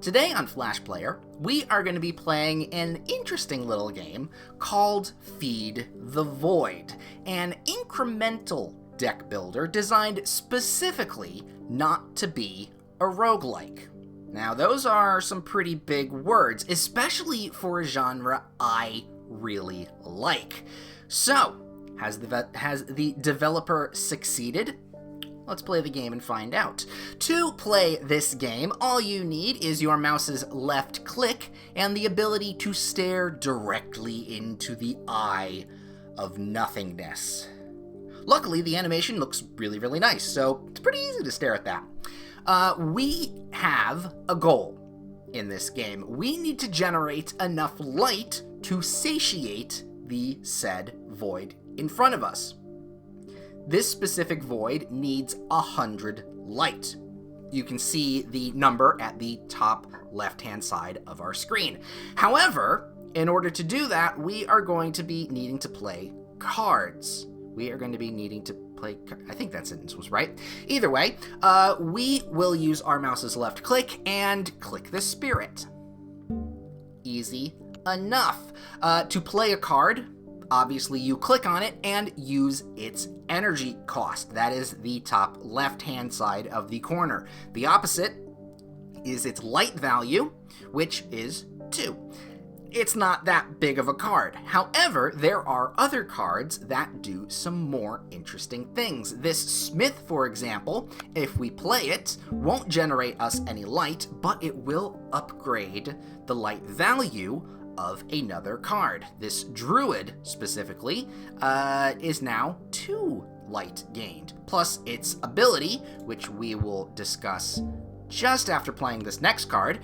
Today on Flash Player, we are going to be playing an interesting little game called Feed the Void, an incremental deck builder designed specifically not to be a roguelike. Now, those are some pretty big words, especially for a genre I really like. So, has the developer succeeded? Let's play the game and find out. To play this game, all you need is your mouse's left click and the ability to stare directly into the eye of nothingness. Luckily, the animation looks really, really nice, so it's pretty easy to stare at that. We have a goal in this game. We need to generate enough light to satiate the said void in front of us. This specific void needs 100 light. You can see the number at the top left-hand side of our screen. However, in order to do that, we are going to be needing to play cards. We are going to be needing to play... I think that sentence was right. Either way, we will use our mouse's left click and click the spirit. Easy enough. To play a card, obviously you click on it and use its energy cost. That is the top left-hand side of the corner. The opposite is its light value, which is 2. It's not that big of a card. However, there are other cards that do some more interesting things. This Smith, for example, if we play it, won't generate us any light, but it will upgrade the light value of another card. This Druid, specifically, is now 2 light gained, plus its ability, which we will discuss just after playing this next card.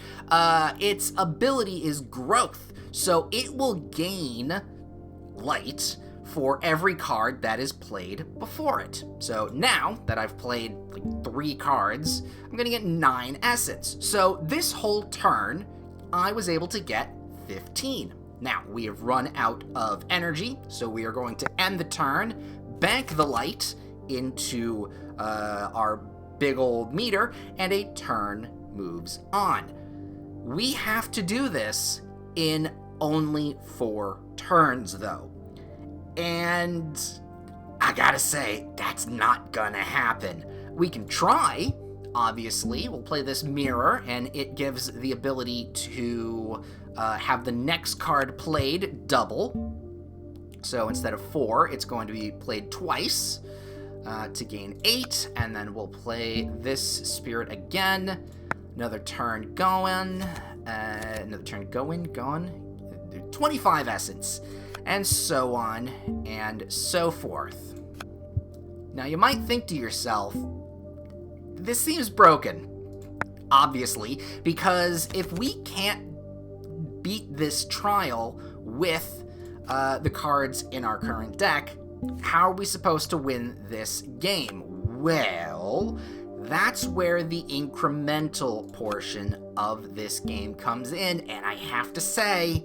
Its ability is growth, so it will gain light for every card that is played before it. So now that I've played like 3 cards, I'm gonna get 9 essence. So this whole turn, I was able to get 15. Now, we have run out of energy, so we are going to end the turn, bank the light into our big old meter, and a turn moves on. We have to do this in only 4 turns, though. And I gotta say, that's not gonna happen. We can try. Obviously, we'll play this mirror, and it gives the ability to have the next card played double. So instead of 4, it's going to be played twice to gain 8, and then we'll play this spirit again. Another turn going, gone. 25 essence, and so on and so forth. Now, you might think to yourself, this seems broken, obviously, because if we can't beat this trial with the cards in our current deck, how are we supposed to win this game? Well, that's where the incremental portion of this game comes in, and I have to say,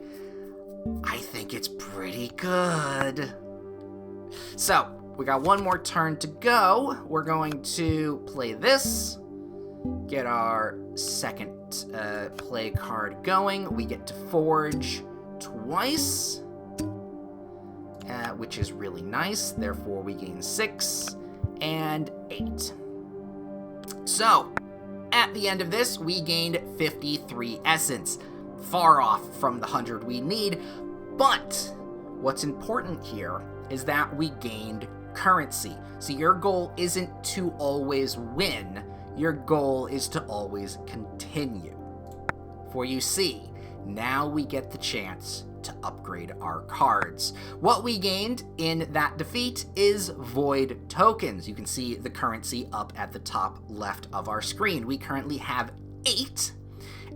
I think it's pretty good. So, we got one more turn to go. We're going to play this, get our second play card going. We get to forge twice, which is really nice. Therefore, we gain 6 and 8. So, at the end of this, we gained 53 essence. Far off from the 100 we need, but what's important here is that we gained currency. So your goal isn't to always win, your goal is to always continue. For you see, now we get the chance to upgrade our cards. What we gained in that defeat is void tokens. You can see the currency up at the top left of our screen. We currently have 8,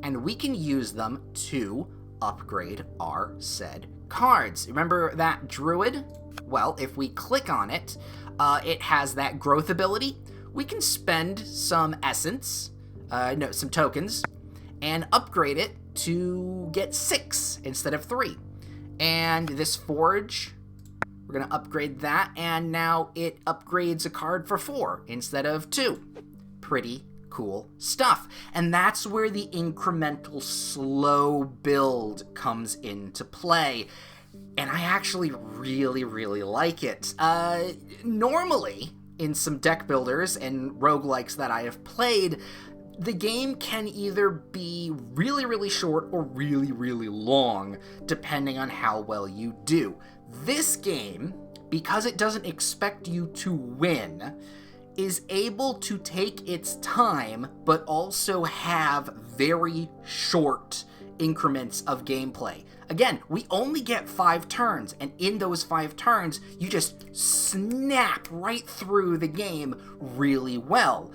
and we can use them to upgrade our said cards. Remember that Druid? Well, if we click on it, it has that growth ability. We can spend some essence, some tokens, and upgrade it to get 6 instead of 3. And this Forge, we're going to upgrade that, and now it upgrades a card for 4 instead of 2. Pretty cool stuff. And that's where the incremental slow build comes into play. And I actually really, really like it. Normally, in some deck builders and roguelikes that I have played, the game can either be really, really short or really, really long, depending on how well you do. This game, because it doesn't expect you to win, is able to take its time, but also have very short increments of gameplay. Again, we only get 5 turns, and in those 5 turns, you just snap right through the game really well.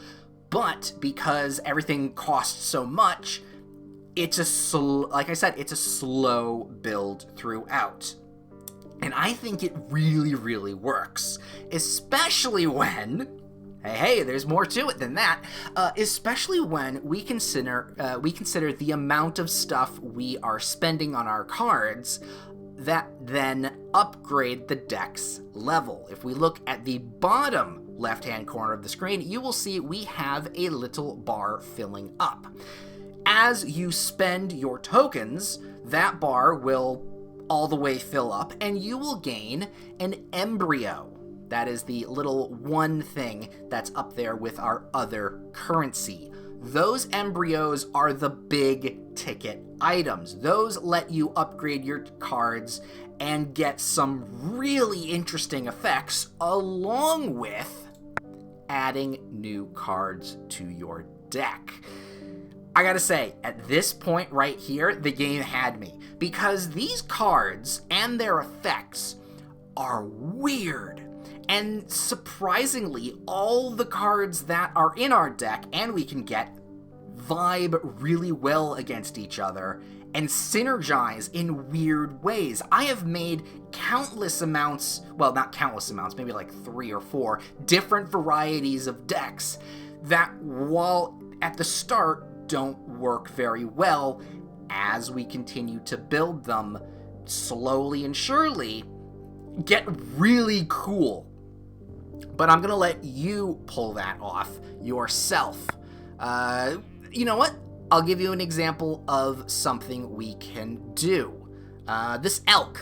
But because everything costs so much, it's like I said, it's a slow build throughout. And I think it really, really works, especially when, hey, there's more to it than that, especially when we consider the amount of stuff we are spending on our cards that then upgrade the deck's level. If we look at the bottom left-hand corner of the screen, you will see we have a little bar filling up. As you spend your tokens, that bar will all the way fill up, and you will gain an embryo. That is the little one thing that's up there with our other currency. Those embryos are the big ticket items. Those let you upgrade your cards and get some really interesting effects, along with adding new cards to your deck. I gotta say, at this point right here, the game had me, because these cards and their effects are weird. And surprisingly, all the cards that are in our deck, and we can get, vibe really well against each other and synergize in weird ways. I have made countless amounts, well, not countless amounts, maybe like 3 or 4 different varieties of decks that, while at the start don't work very well, as we continue to build them, slowly and surely get really cool. But I'm gonna let you pull that off yourself. You know what? I'll give you an example of something we can do. This elk.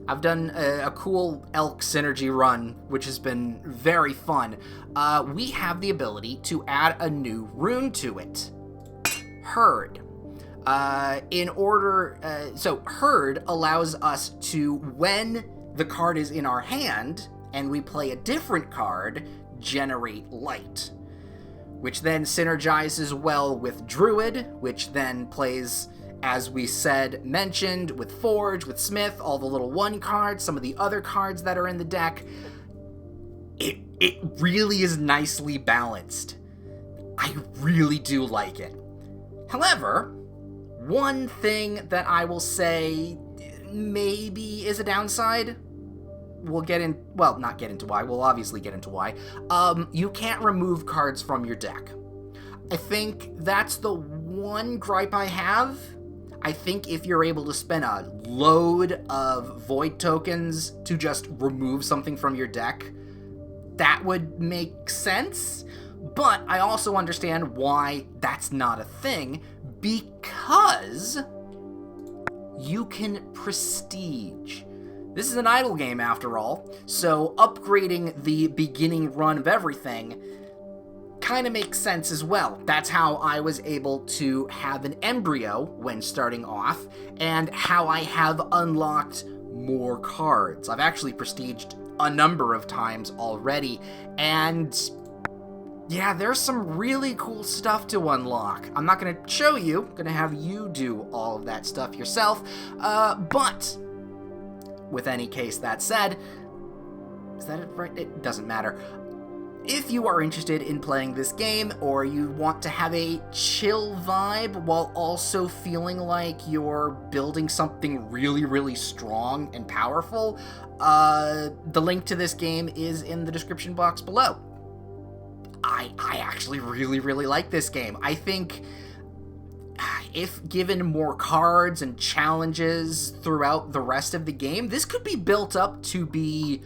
I've done a cool elk synergy run, which has been very fun. We have the ability to add a new rune to it. Herd. So Herd allows us to, when the card is in our hand and we play a different card, generate light, which then synergizes well with Druid, which then plays, as we mentioned, with Forge, with Smith, all the little 1 cards, some of the other cards that are in the deck. It really is nicely balanced. I really do like it. However, one thing that I will say maybe is a downside, we'll obviously get into why. You can't remove cards from your deck. I think that's the one gripe I have. I think if you're able to spend a load of void tokens to just remove something from your deck, that would make sense. But I also understand why that's not a thing, because you can prestige. This is an idle game, after all, so upgrading the beginning run of everything kind of makes sense as well. That's how I was able to have an embryo when starting off, and how I have unlocked more cards. I've actually prestiged a number of times already, and yeah, there's some really cool stuff to unlock. I'm not going to show you, I'm going to have you do all of that stuff yourself, but with any case that said, is that it right? It doesn't matter. If you are interested in playing this game, or you want to have a chill vibe while also feeling like you're building something really, really strong and powerful, the link to this game is in the description box below. I actually really, really like this game. I think if given more cards and challenges throughout the rest of the game, this could be built up to be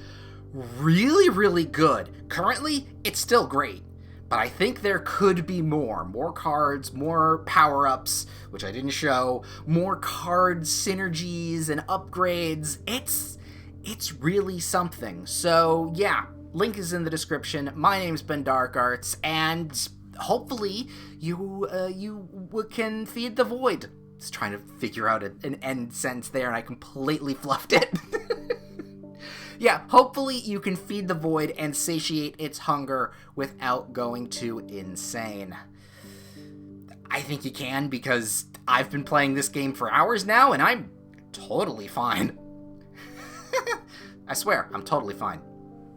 really, really good. Currently, it's still great, but I think there could be more. More cards, more power-ups, which I didn't show, more card synergies and upgrades. It's really something. So yeah, link is in the description. My name's Ben Dark Arts, and hopefully you can feed the void. I was trying to figure out an end sentence there, and I completely fluffed it. Yeah, hopefully you can feed the void and satiate its hunger without going too insane. I think you can, because I've been playing this game for hours now, and I'm totally fine. I swear, I'm totally fine.